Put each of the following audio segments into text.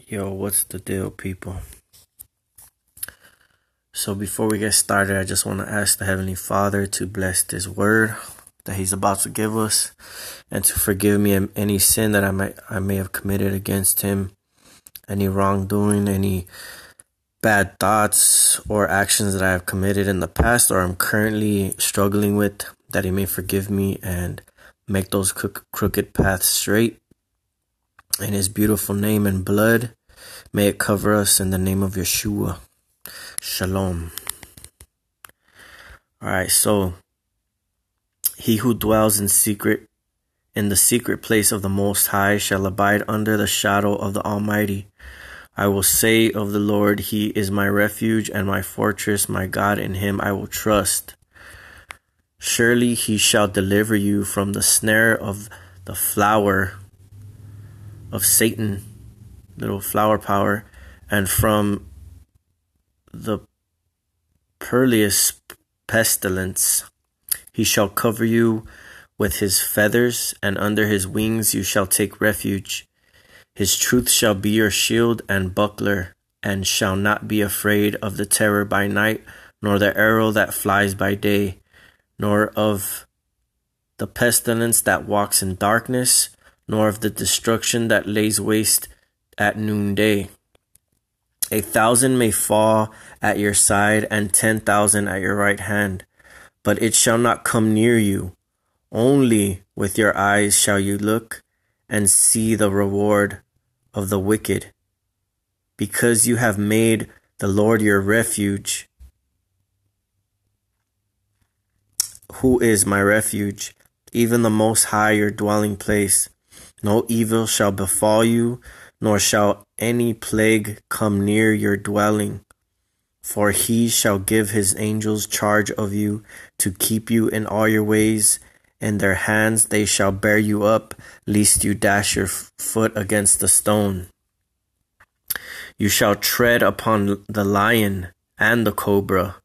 Yo, what's the deal, people? So before we get started, I just want to ask the Heavenly Father to bless this word that He's about to give us and to forgive me any sin that I may have committed against Him, any wrongdoing, any bad thoughts or actions that I have committed in the past or I'm currently struggling with, that He may forgive me and make those crooked paths straight. In His beautiful name and blood, may it cover us in the name of Yeshua. Shalom. Alright, so he who dwells in the secret place of the Most High shall abide under the shadow of the Almighty. I will say of the Lord, He is my refuge and my fortress, my God, in Him I will trust. Surely He shall deliver you from the snare of the flower of Satan, little flower power, and from the perilous pestilence. He shall cover you with His feathers, and under His wings you shall take refuge. His truth shall be your shield and buckler, and shall not be afraid of the terror by night, nor the arrow that flies by day, nor of the pestilence that walks in darkness, nor of the destruction that lays waste at noonday. 1,000 may fall at your side, and 10,000 at your right hand, but it shall not come near you. Only with your eyes shall you look and see the reward of the wicked. Because you have made the Lord your refuge, who is my refuge, even the Most High your dwelling place, no evil shall befall you, nor shall any plague come near your dwelling. For He shall give His angels charge of you, to keep you in all your ways. In their hands they shall bear you up, lest you dash your foot against a stone. You shall tread upon the lion and the cobra,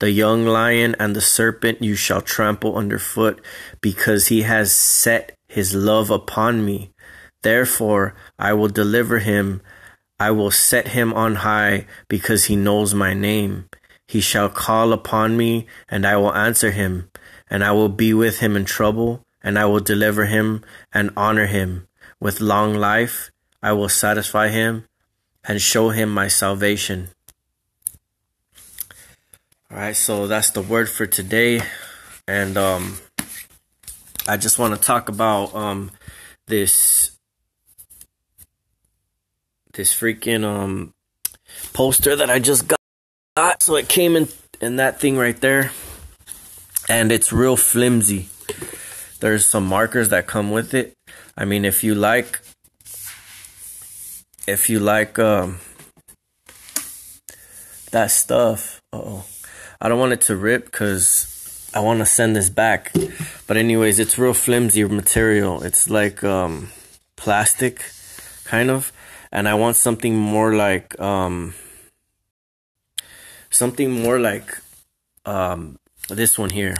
the young lion and the serpent you shall trample underfoot, because He has set His love upon me. Therefore I will deliver him. I will set him on high, because he knows my name. He shall call upon me, and I will answer him. And I will be with him in trouble, and I will deliver him and honor him. With long life I will satisfy him and show him my salvation. Alright, so that's the word for today. And I just want to talk about this freaking poster that I just got. So it came in that thing right there, and it's real flimsy. There's some markers that come with it. I mean, if you like that stuff, I don't want it to rip because I want to send this back. But anyways, it's real flimsy material. It's like plastic, kind of. And I want something more like this one here.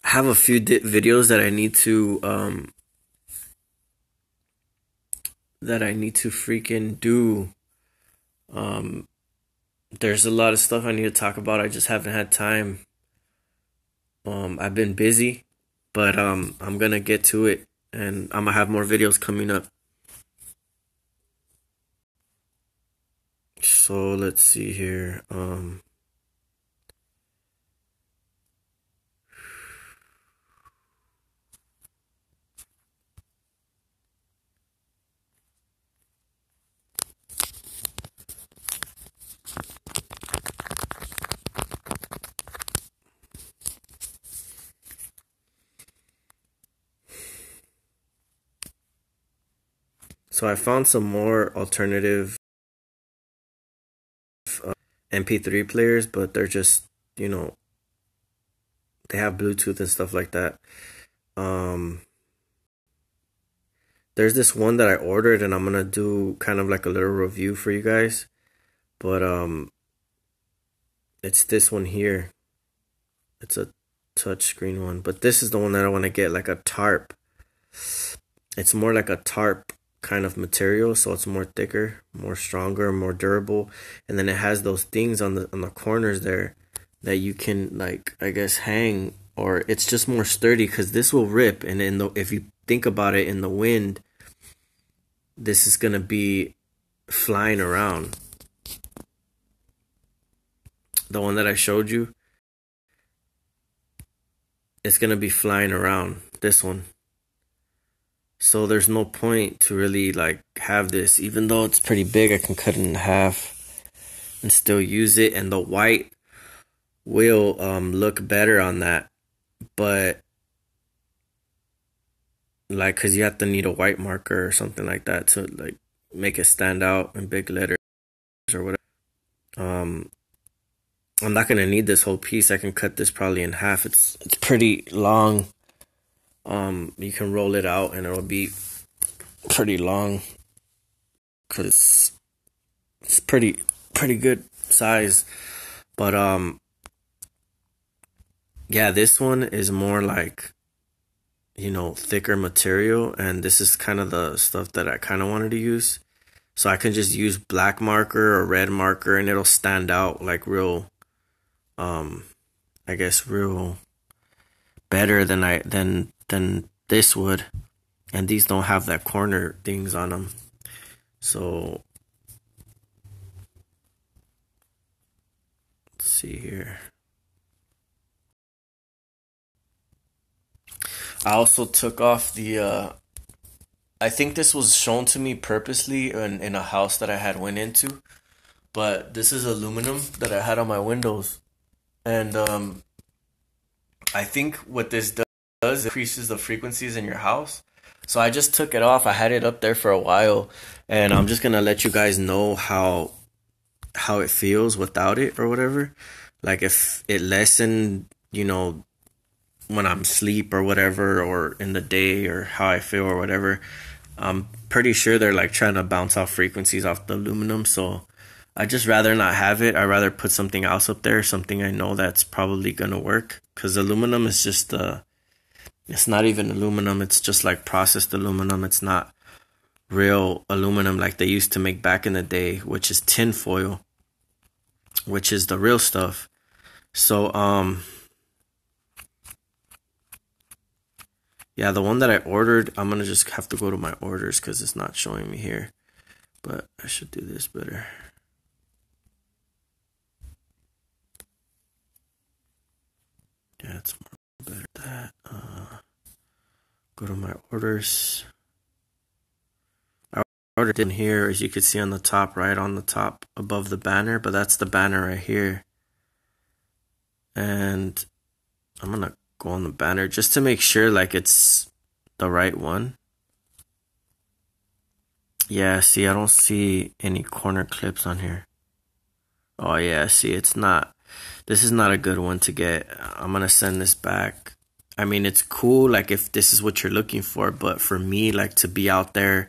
I have a few videos that I need to freaking do. There's a lot of stuff I need to talk about. I just haven't had time. I've been busy, but I'm gonna get to it, and I'm gonna have more videos coming up. So let's see here. So I found some more alternative MP3 players, but they're just, they have Bluetooth and stuff like that. There's this one that I ordered, and I'm gonna do kind of like a little review for you guys. But It's this one here. It's a touchscreen one, but this is the one that I want to get, like a tarp. It's more like a tarp kind of material, so it's more thicker, more stronger, more durable, and then it has those things on the corners there that you can, like, I guess hang, or it's just more sturdy because this will rip, and if you think about it, in the wind, this is gonna be flying around. The one that I showed you, it's gonna be flying around, this one. So there's no point to really like have this, even though it's pretty big. I can cut it in half and still use it, and the white will look better on that. But like, cause you have to need a white marker or something like that to like make it stand out in big letters or whatever. I'm not gonna need this whole piece. I can cut this probably in half. It's pretty long. You can roll it out and it'll be pretty long, cause it's pretty good size. But yeah, this one is more like, thicker material, and this is kind of the stuff that I kind of wanted to use. So I can just use black marker or red marker and it'll stand out like real, I guess real better than this would. And these don't have that corner things on them. So let's see here. I also took off the I think this was shown to me purposely in a house that I had went into, but this is aluminum that I had on my windows. And I think what this does increases the frequencies in your house. So I just took it off. I had it up there for a while, and I'm just gonna let you guys know how it feels without it or whatever. Like if it lessened, when I'm asleep or whatever, or in the day, or how I feel or whatever. I'm pretty sure they're like trying to bounce off frequencies off the aluminum, so I just rather not have it. I'd rather put something else up there, something I know that's probably gonna work. Because aluminum is just it's not even aluminum. It's just like processed aluminum. It's not real aluminum like they used to make back in the day, which is tin foil, which is the real stuff. So yeah, the one that I ordered, I'm gonna just have to go to my orders because it's not showing me here. But I should do this better. Yeah, it's more better that. Go to my orders. I ordered in here, as you can see on the top, right on the top above the banner, but that's the banner right here. And I'm gonna go on the banner just to make sure like it's the right one. Yeah, see, I don't see any corner clips on here. Oh yeah, see, it's not. This is not a good one to get. I'm gonna send this back. I mean, it's cool, like, if this is what you're looking for, but for me, like, to be out there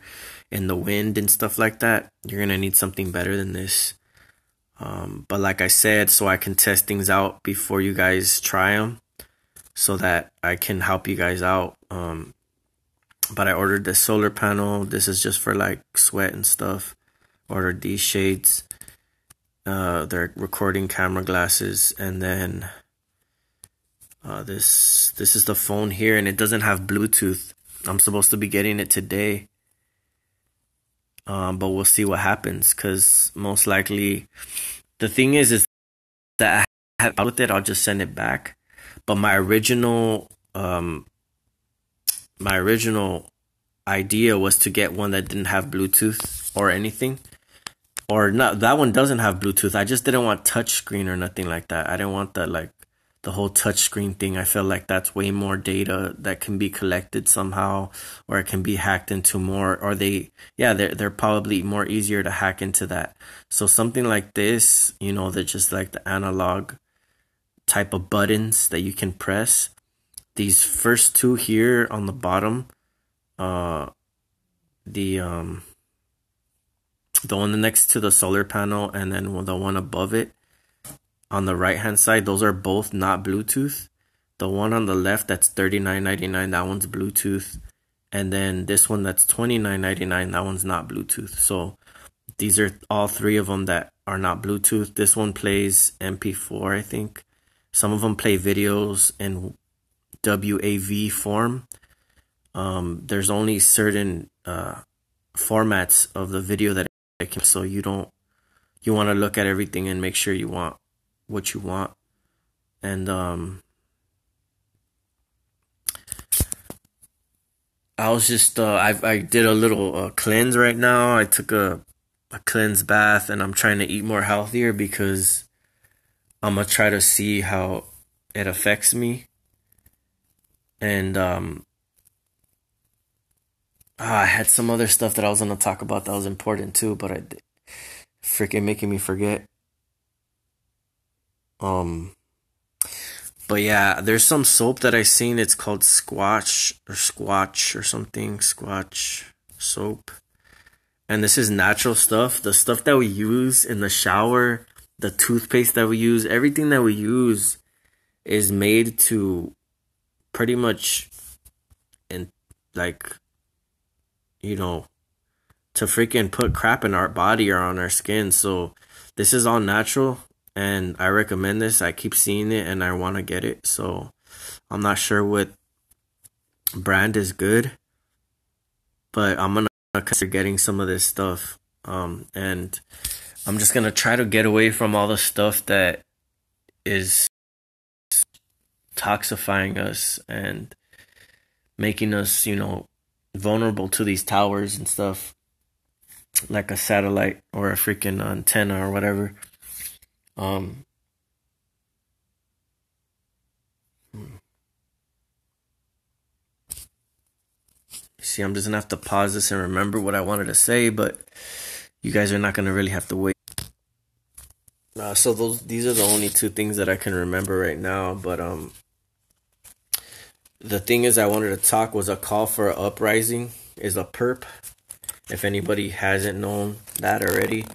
in the wind and stuff like that, you're gonna need something better than this. But like I said, so I can test things out before you guys try them, so that I can help you guys out. But I ordered the solar panel. This is just for, like, sweat and stuff. Ordered these shades. They're recording camera glasses, and then this is the phone here, and it doesn't have Bluetooth. I'm supposed to be getting it today, but we'll see what happens, because most likely the thing is that I have with it, I'll just send it back. But my original idea was to get one that didn't have Bluetooth or anything. Or not, that one doesn't have Bluetooth. I just didn't want touchscreen or nothing like that. I didn't want that, like, the whole touchscreen thing. I feel like that's way more data that can be collected somehow, or it can be hacked into more, or they're probably more easier to hack into that. So something like this, they're just like the analog type of buttons that you can press. These first two here on the bottom, the one next to the solar panel, and then the one above it, on the right hand side, those are both not Bluetooth. The one on the left that's $39.99, that one's Bluetooth. And then this one that's $29.99, that one's not Bluetooth. So these are all three of them that are not Bluetooth. This one plays MP4, I think. Some of them play videos in WAV form. There's only certain formats of the video that it can, so you want to look at everything and make sure you want what you want. And I was just I did a little cleanse right now. I took a cleanse bath, and I'm trying to eat more healthier because I'm gonna try to see how it affects me. And I had some other stuff that I was gonna talk about that was important too, but I freaking making me forget. But yeah, there's some soap that I seen. It's called Squatch or something. Squatch soap. And this is natural stuff. The stuff that we use in the shower, the toothpaste that we use, everything that we use is made to pretty much, and like, you know, to freaking put crap in our body or on our skin. So this is all natural, and I recommend this. I keep seeing it and I want to get it. So I'm not sure what brand is good, but I'm gonna consider getting some of this stuff. And I'm just gonna try to get away from all the stuff that is toxifying us and making us, vulnerable to these towers and stuff, like a satellite or a freaking antenna or whatever. See, I'm just gonna have to pause this and remember what I wanted to say, but you guys are not gonna really have to wait. So these are the only two things that I can remember right now. But the thing is, I wanted to talk was a call for uprising is a perp. If anybody hasn't known that already,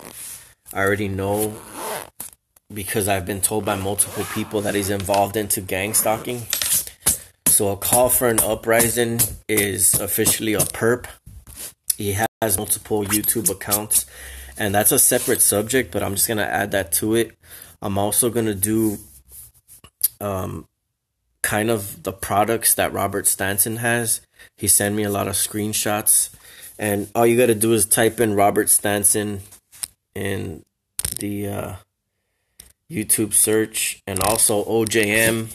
I already know because I've been told by multiple people that he's involved into gang stalking. So a call for an uprising is officially a perp. He has multiple YouTube accounts, and that's a separate subject, but I'm just going to add that to it. I'm also going to do kind of the products that Robert Stanson has. He sent me a lot of screenshots, and all you got to do is type in Robert Stanson in the YouTube search, and also OJM.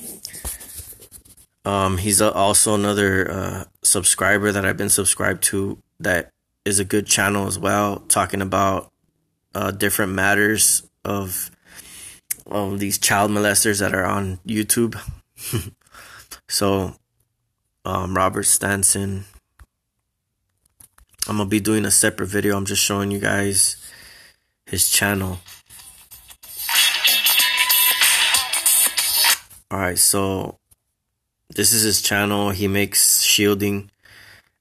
He's also another subscriber that I've been subscribed to that is a good channel as well, talking about different matters of these child molesters that are on YouTube. So, Robert Stanson, I'm gonna be doing a separate video. I'm just showing you guys his channel. Alright, so this is his channel. He makes shielding,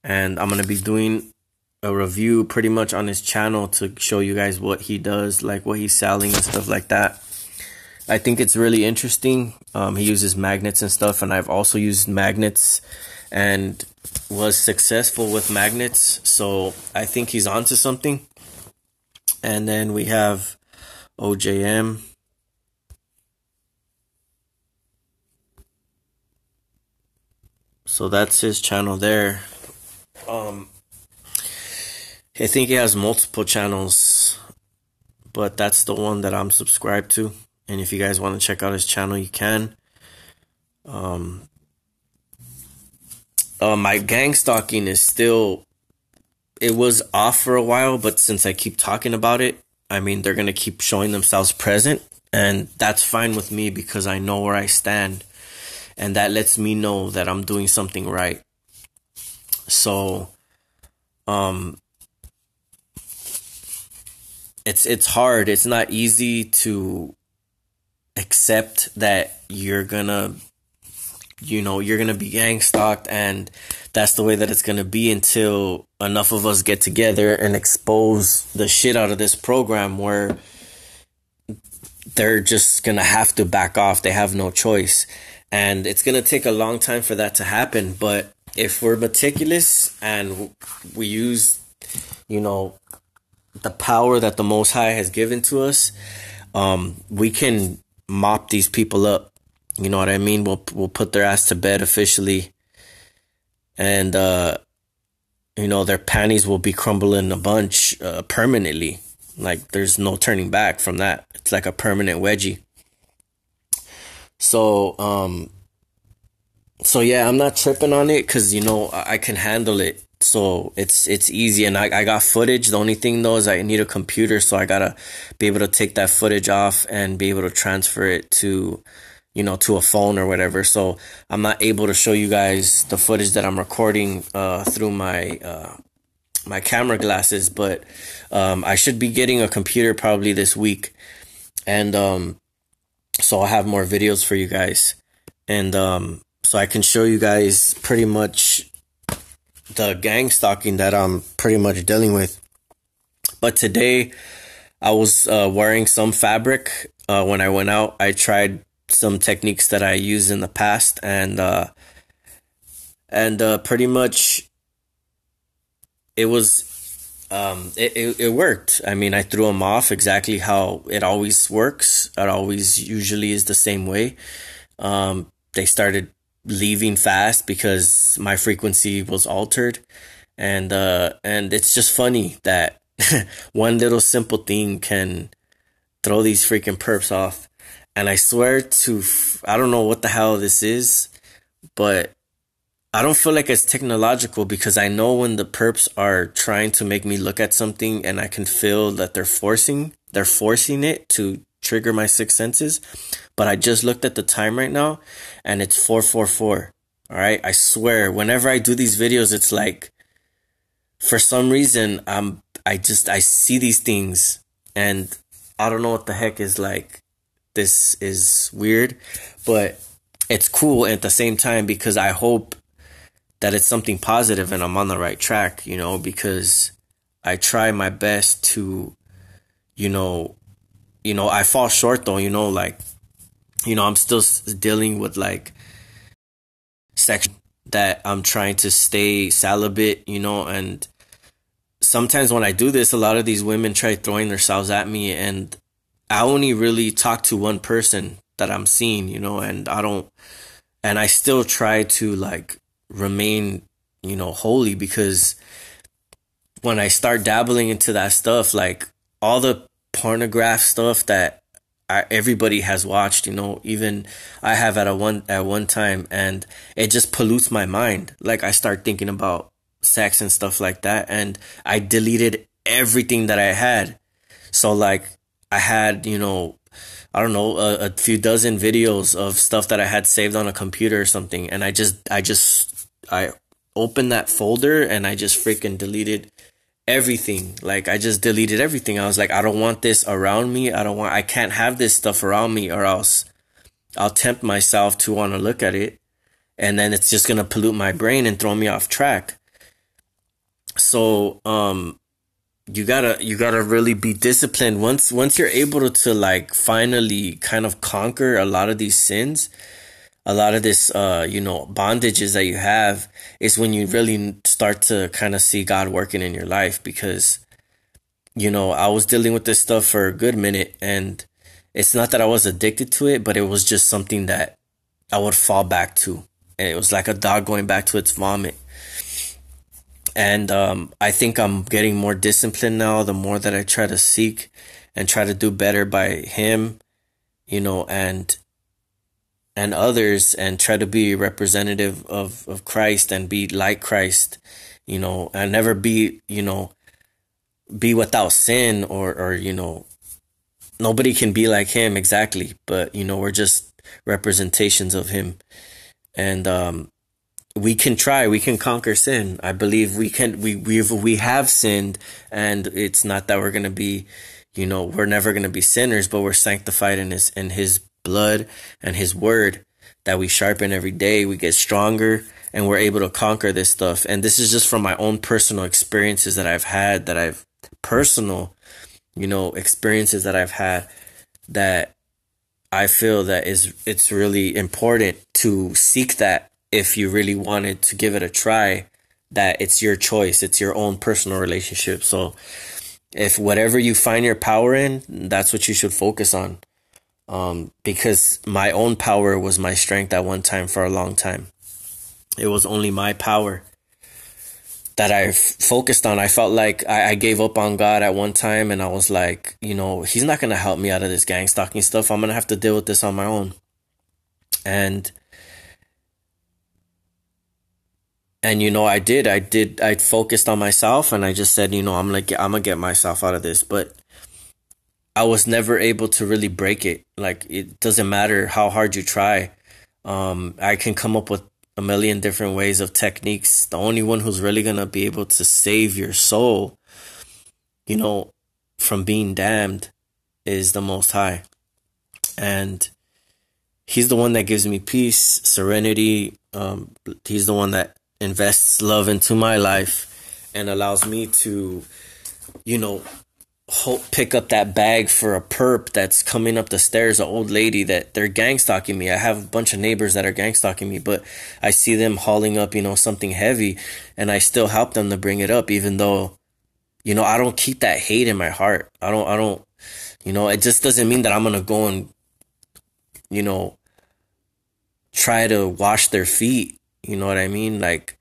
and I'm gonna be doing a review pretty much on his channel to show you guys what he does, like what he's selling and stuff like that. I think it's really interesting. He uses magnets and stuff, and I've also used magnets and was successful with magnets, so I think he's onto something. And then we have OJM. So that's his channel there. I think he has multiple channels, but that's the one that I'm subscribed to. And if you guys want to check out his channel, you can. My gang stalking is still, it was off for a while, but since I keep talking about it, I mean, they're going to keep showing themselves present, and that's fine with me because I know where I stand, and that lets me know that I'm doing something right. So, it's hard. It's not easy to accept that you're gonna be gang stalked, and that's the way that it's gonna be until enough of us get together and expose the shit out of this program where they're just gonna have to back off. They have no choice. And it's gonna take a long time for that to happen. But if we're meticulous and we use, you know, the power that the Most High has given to us, we can mop these people up. You know what I mean? We'll put their ass to bed officially, and you know, their panties will be crumbling a bunch permanently. Like there's no turning back from that. It's like a permanent wedgie. So so yeah, I'm not tripping on it because you know I can handle it. So it's easy, and I got footage. The only thing though is I need a computer, so I gotta be able to take that footage off and be able to transfer it to, you know, to a phone or whatever. So I'm not able to show you guys the footage that I'm recording through my camera glasses, but I should be getting a computer probably this week, and so I'll have more videos for you guys, and so I can show you guys pretty much the gang stalking that I'm pretty much dealing with. But today I was wearing some fabric. When I went out, I tried some techniques that I used in the past, and pretty much it was it worked. I mean, I threw them off exactly how it always works. It always usually is the same way. They started leaving fast because my frequency was altered, and it's just funny that one little simple thing can throw these freaking perps off. And I swear to, I don't know what the hell this is, but I don't feel like it's technological, because I know when the perps are trying to make me look at something and I can feel that they're forcing it to trigger my sixth senses. But I just looked at the time right now and it's 4:44. All right. I swear, whenever I do these videos, it's like, for some reason, I see these things and I don't know what the heck is like. This is weird, but it's cool at the same time, because I hope that it's something positive and I'm on the right track, you know, because I try my best to, you know, I fall short though, you know, like, you know, I'm still dealing with like sex that I'm trying to stay celibate, you know, and sometimes when I do this, a lot of these women try throwing themselves at me, and I only really talk to one person that I'm seeing, you know, and I still try to like remain, you know, holy, because when I start dabbling into that stuff, like all the pornograph stuff that everybody has watched, you know, even I have at one time, and it just pollutes my mind. Like I start thinking about sex and stuff like that, and I deleted everything that I had. So like I had, you know, I don't know, a few dozen videos of stuff that I had saved on a computer or something, and I opened that folder and I just freaking deleted everything. Like I just deleted everything. I was like, I don't want this around me. I can't have this stuff around me, or else I'll tempt myself to want to look at it, and then it's just going to pollute my brain and throw me off track. So, you gotta really be disciplined. Once you're able to like finally kind of conquer a lot of these sins, a lot of this, you know, bondages that you have, is when you really start to kind of see God working in your life. Because, you know, I was dealing with this stuff for a good minute, and it's not that I was addicted to it, but it was just something that I would fall back to. And it was like a dog going back to its vomit. And I think I'm getting more disciplined now, the more that I try to seek and try to do better by him, you know, and others, and try to be representative of Christ and be like Christ, you know, and never be, you know, be without sin, or, you know, nobody can be like him exactly, but, you know, we're just representations of him. And we can conquer sin. I believe we have sinned, and it's not that we're going to be, you know, we're never going to be sinners, but we're sanctified in his blood and his word that we sharpen every day. We get stronger, and we're able to conquer this stuff. And this is just from my own personal experiences that I've had, personal, you know, experiences that I've had, that I feel that it's really important to seek that if you really wanted to give it a try, that it's your choice, it's your own personal relationship. So if whatever you find your power in, that's what you should focus on. Because my own power was my strength at one time for a long time. It was only my power that I focused on. I felt like I gave up on God at one time, and I was like, he's not going to help me out of this gang stalking stuff. I'm going to have to deal with this on my own. And I focused on myself, and I just said, I'm gonna get myself out of this. But I was never able to really break it. Like, it doesn't matter how hard you try. I can come up with a million different ways of techniques. The only one who's really gonna be able to save your soul, from being damned, is the Most High. And he's the one that gives me peace, serenity. He's the one that invests love into my life and allows me to, pick up that bag for a perp that's coming up the stairs, an old lady that they're gang stalking me. I have a bunch of neighbors that are gang stalking me, but I see them hauling up, something heavy, and I still help them to bring it up, even though, I don't keep that hate in my heart. I don't, it just doesn't mean that I'm going to go and, try to wash their feet. You know what I mean? Like,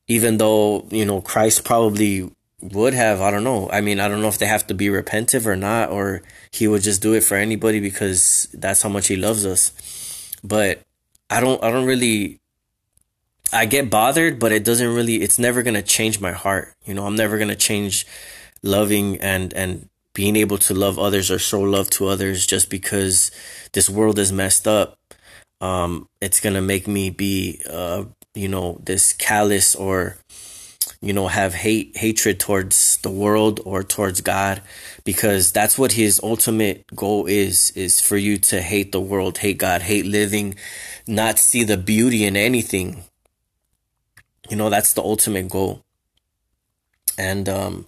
even though, Christ probably would have, I don't know. I mean, I don't know if they have to be repentive or not, or he would just do it for anybody because that's how much he loves us. But I don't really, I get bothered, but it's never going to change my heart. I'm never going to change loving and being able to love others or show love to others just because this world is messed up. It's going to make me be, this callous or, have hatred towards the world or towards God, because that's what his ultimate goal is for you to hate the world, hate God, hate living, not see the beauty in anything. That's the ultimate goal. And I'm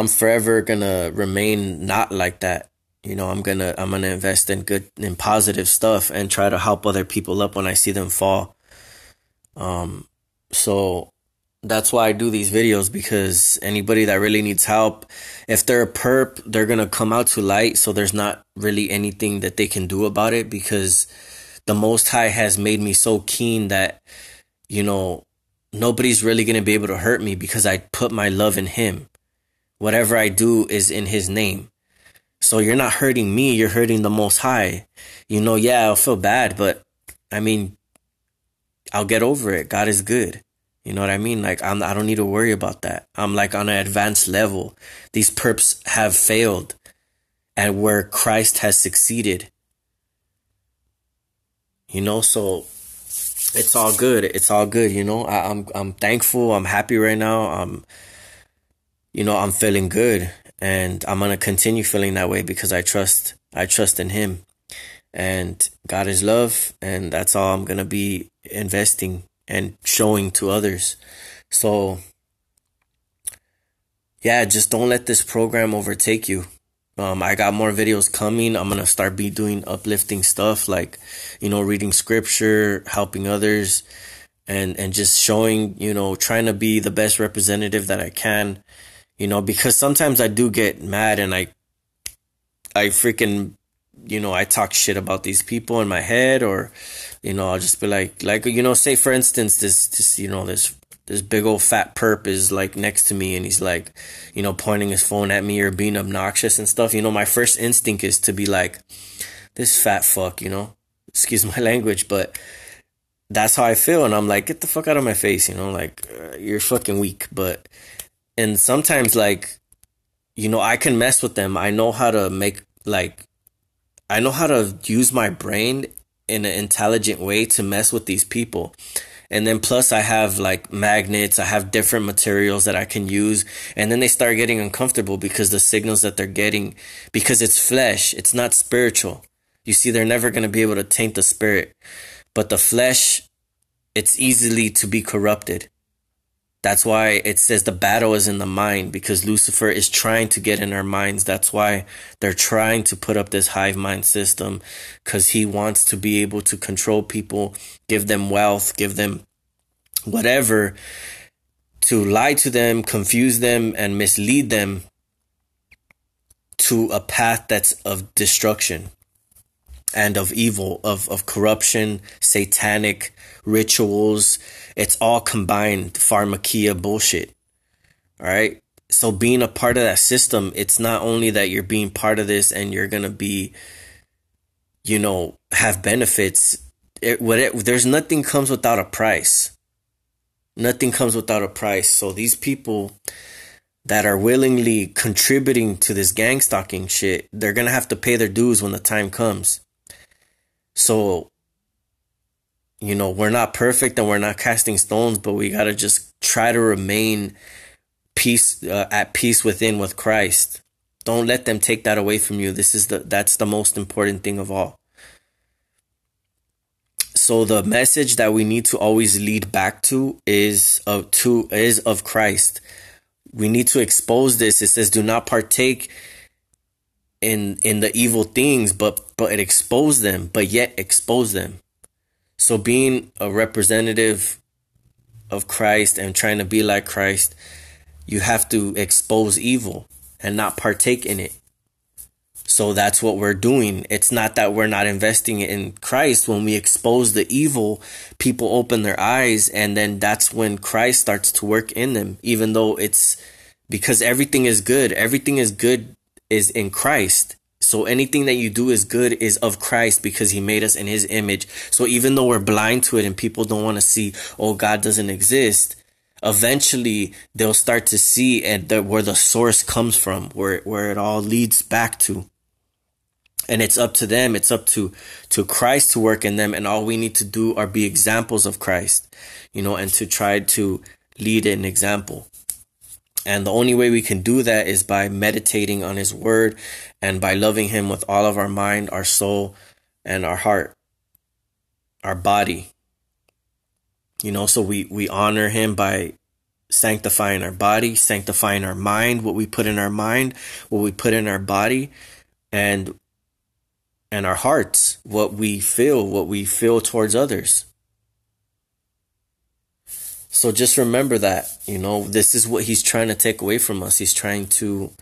forever gonna remain not like that. I'm gonna invest in good and positive stuff and try to help other people up when I see them fall. So that's why I do these videos, because anybody that really needs help, if they're a perp, they're gonna come out to light. So there's not really anything that they can do about it, because the Most High has made me so keen that, nobody's really gonna be able to hurt me because I put my love in him. Whatever I do is in his name. So you're not hurting me, you're hurting the Most High. Yeah, I'll feel bad, but I mean, I'll get over it. God is good. You know what I mean? Like, I don't need to worry about that. I'm like on an advanced level. These perps have failed, and where Christ has succeeded. So it's all good. It's all good. I'm thankful. I'm happy right now. I'm feeling good, and I'm going to continue feeling that way because I trust in him, and God is love. And that's all I'm going to be investing and showing to others. So yeah, just don't let this program overtake you. I got more videos coming. I'm going to start doing uplifting stuff, like, reading scripture, helping others, and just showing, trying to be the best representative that I can, because sometimes I do get mad, and I freaking, I talk shit about these people in my head, or, I'll just be like, say for instance, this big old fat perp is like next to me, and he's like, pointing his phone at me or being obnoxious and stuff. My first instinct is to be like, this fat fuck, excuse my language, but that's how I feel. And I'm like, get the fuck out of my face, you're fucking weak. And sometimes, like, I can mess with them. I know how to use my brain in an intelligent way to mess with these people. And then plus I have like magnets, I have different materials that I can use. And then they start getting uncomfortable because the signals that they're getting, because it's flesh, it's not spiritual. You see, they're never going to be able to taint the spirit. But the flesh, it's easily to be corrupted. That's why it says the battle is in the mind, because Lucifer is trying to get in our minds. That's why they're trying to put up this hive mind system, because he wants to be able to control people, give them wealth, give them whatever, to lie to them, confuse them, and mislead them to a path that's of destruction and of evil, of corruption, satanic rituals. It's all combined pharmakia bullshit. All right. So being a part of that system, it's not only that you're being part of this and you're going to be, have benefits. There's nothing comes without a price. Nothing comes without a price. So these people that are willingly contributing to this gang stalking shit, they're going to have to pay their dues when the time comes. So, we're not perfect and we're not casting stones, but we got to just try to remain at peace within with Christ. Don't let them take that away from you. That's the most important thing of all. So the message that we need to always lead back to is of Christ. We need to expose this. It says, do not partake in the evil things, but expose them, but yet expose them. So being a representative of Christ and trying to be like Christ, you have to expose evil and not partake in it. So that's what we're doing. It's not that we're not investing in Christ. When we expose the evil, people open their eyes, and then that's when Christ starts to work in them, even though it's because everything is good. Everything is good is in Christ. So anything that you do is good is of Christ, because he made us in his image. So even though we're blind to it and people don't want to see, oh, God doesn't exist, eventually they'll start to see where the source comes from, where it all leads back to. And it's up to them. It's up to Christ to work in them. And all we need to do are be examples of Christ, and to try to lead an example. And the only way we can do that is by meditating on his word and by loving him with all of our mind, our soul, and our heart, our body. So we honor him by sanctifying our body, sanctifying our mind, what we put in our mind, what we put in our body, and our hearts, what we feel towards others. So just remember that, this is what he's trying to take away from us. He's trying to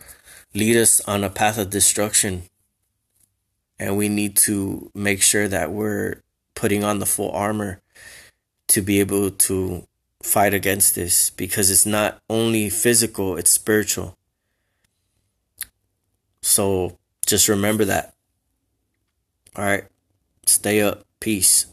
lead us on a path of destruction. And we need to make sure that we're putting on the full armor to be able to fight against this, because it's not only physical, it's spiritual. So just remember that. All right. Stay up. Peace.